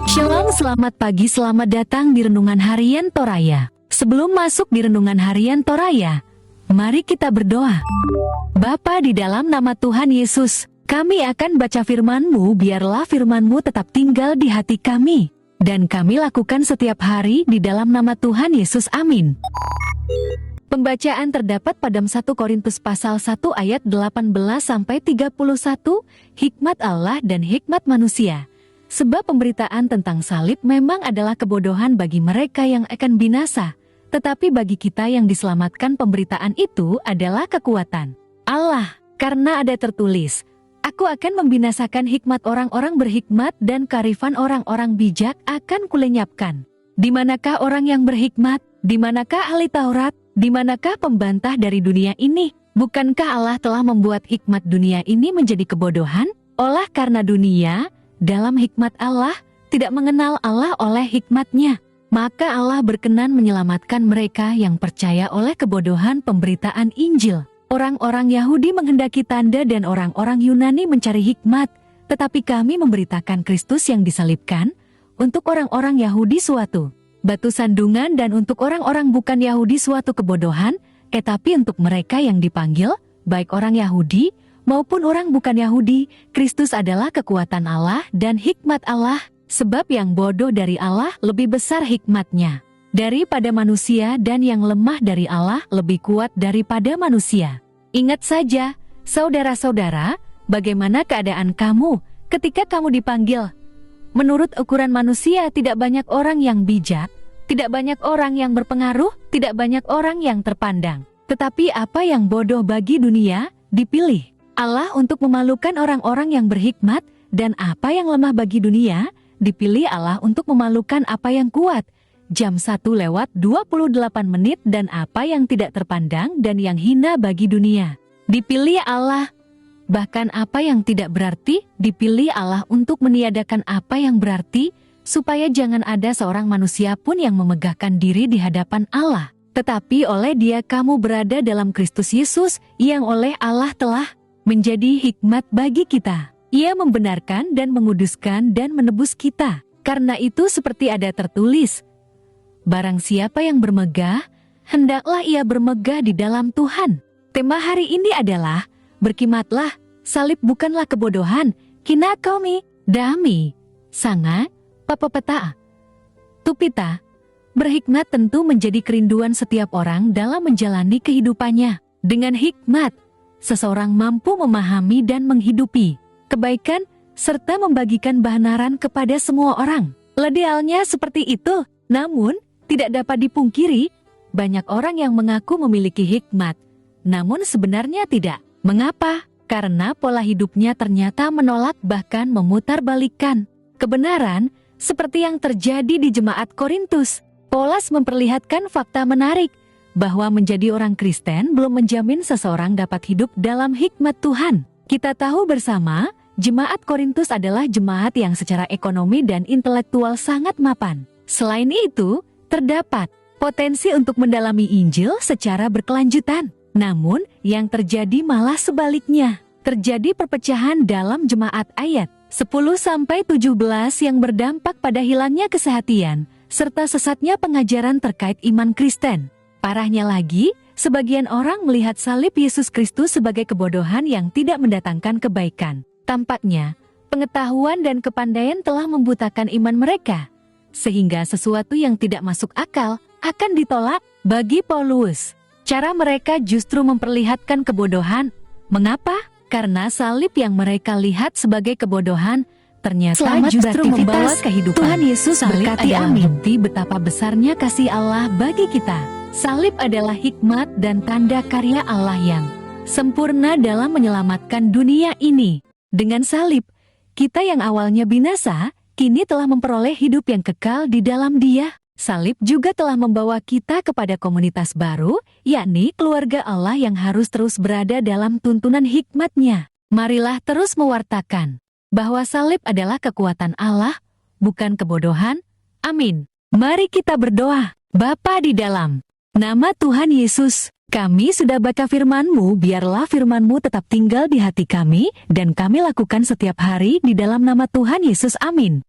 Shalom, selamat pagi, selamat datang di Renungan Harian Toraya. Sebelum masuk di Renungan Harian Toraya, mari kita berdoa. Bapa di dalam nama Tuhan Yesus, kami akan baca firman-Mu, biarlah firman-Mu tetap tinggal di hati kami, dan kami lakukan setiap hari di dalam nama Tuhan Yesus, amin. Pembacaan terdapat pada 1 Korintus pasal 1 ayat 18-31, hikmat Allah dan hikmat manusia. Sebab pemberitaan tentang salib memang adalah kebodohan bagi mereka yang akan binasa, tetapi bagi kita yang diselamatkan pemberitaan itu adalah kekuatan Allah. Karena ada tertulis, Aku akan membinasakan hikmat orang-orang berhikmat dan kearifan orang-orang bijak akan kulenyapkan. Di manakah orang yang berhikmat? Di manakah ahli Taurat? Di manakah pembantah dari dunia ini? Bukankah Allah telah membuat hikmat dunia ini menjadi kebodohan? Olah karena dunia dalam hikmat Allah tidak mengenal Allah oleh hikmatnya, maka Allah berkenan menyelamatkan mereka yang percaya oleh kebodohan pemberitaan Injil. Orang-orang Yahudi menghendaki tanda dan orang-orang Yunani mencari hikmat, tetapi kami memberitakan Kristus yang disalibkan, untuk orang-orang Yahudi suatu batu sandungan dan untuk orang-orang bukan Yahudi suatu kebodohan, tetapi untuk mereka yang dipanggil, baik orang Yahudi maupun orang bukan Yahudi, Kristus adalah kekuatan Allah dan hikmat Allah, sebab yang bodoh dari Allah lebih besar hikmatnya daripada manusia dan yang lemah dari Allah lebih kuat daripada manusia. Ingat saja, saudara-saudara, bagaimana keadaan kamu ketika kamu dipanggil. Menurut ukuran manusia tidak banyak orang yang bijak, tidak banyak orang yang berpengaruh, tidak banyak orang yang terpandang. Tetapi apa yang bodoh bagi dunia, dipilih Allah untuk memalukan orang-orang yang berhikmat, dan apa yang lemah bagi dunia, dipilih Allah untuk memalukan apa yang kuat. Jam 1:28 dan apa yang tidak terpandang dan yang hina bagi dunia, dipilih Allah. Bahkan apa yang tidak berarti, dipilih Allah untuk meniadakan apa yang berarti, supaya jangan ada seorang manusia pun yang memegahkan diri di hadapan Allah. Tetapi oleh Dia kamu berada dalam Kristus Yesus, yang oleh Allah telah menjadi hikmat bagi kita. Ia membenarkan dan menguduskan dan menebus kita. Karena itu seperti ada tertulis, barang siapa yang bermegah, hendaklah ia bermegah di dalam Tuhan. Tema hari ini adalah, berkimatlah, salib bukanlah kebodohan, kina kami, dami, sanga, papapeta, tupita. Berhikmat tentu menjadi kerinduan setiap orang dalam menjalani kehidupannya. Dengan hikmat, seseorang mampu memahami dan menghidupi kebaikan, serta membagikan kebenaran kepada semua orang. Idealnya seperti itu, namun tidak dapat dipungkiri, banyak orang yang mengaku memiliki hikmat, namun sebenarnya tidak. Mengapa? Karena pola hidupnya ternyata menolak bahkan memutarbalikkan kebenaran, seperti yang terjadi di jemaat Korintus. Paulas memperlihatkan fakta menarik, bahwa menjadi orang Kristen belum menjamin seseorang dapat hidup dalam hikmat Tuhan. Kita tahu bersama, jemaat Korintus adalah jemaat yang secara ekonomi dan intelektual sangat mapan. Selain itu, terdapat potensi untuk mendalami Injil secara berkelanjutan. Namun, yang terjadi malah sebaliknya. Terjadi perpecahan dalam jemaat ayat 10-17 yang berdampak pada hilangnya kesehatian, serta sesatnya pengajaran terkait iman Kristen. Parahnya lagi, sebagian orang melihat salib Yesus Kristus sebagai kebodohan yang tidak mendatangkan kebaikan. Tampaknya, pengetahuan dan kepandaian telah membutakan iman mereka, sehingga sesuatu yang tidak masuk akal akan ditolak. Bagi Paulus, cara mereka justru memperlihatkan kebodohan. Mengapa? Karena salib yang mereka lihat sebagai kebodohan ternyata justru membawa kehidupan. Tuhan Yesus berkati bukti betapa besarnya kasih Allah bagi kita. Salib adalah hikmat dan tanda karya Allah yang sempurna dalam menyelamatkan dunia ini. Dengan salib, kita yang awalnya binasa, kini telah memperoleh hidup yang kekal di dalam Dia. Salib juga telah membawa kita kepada komunitas baru, yakni keluarga Allah yang harus terus berada dalam tuntunan hikmat-Nya. Marilah terus mewartakan bahwa salib adalah kekuatan Allah, bukan kebodohan. Amin. Mari kita berdoa. Bapa di dalam nama Tuhan Yesus, Kami sudah baca firman-Mu, biarlah firman-Mu tetap tinggal di hati kami, dan kami lakukan setiap hari di dalam nama Tuhan Yesus. Amin.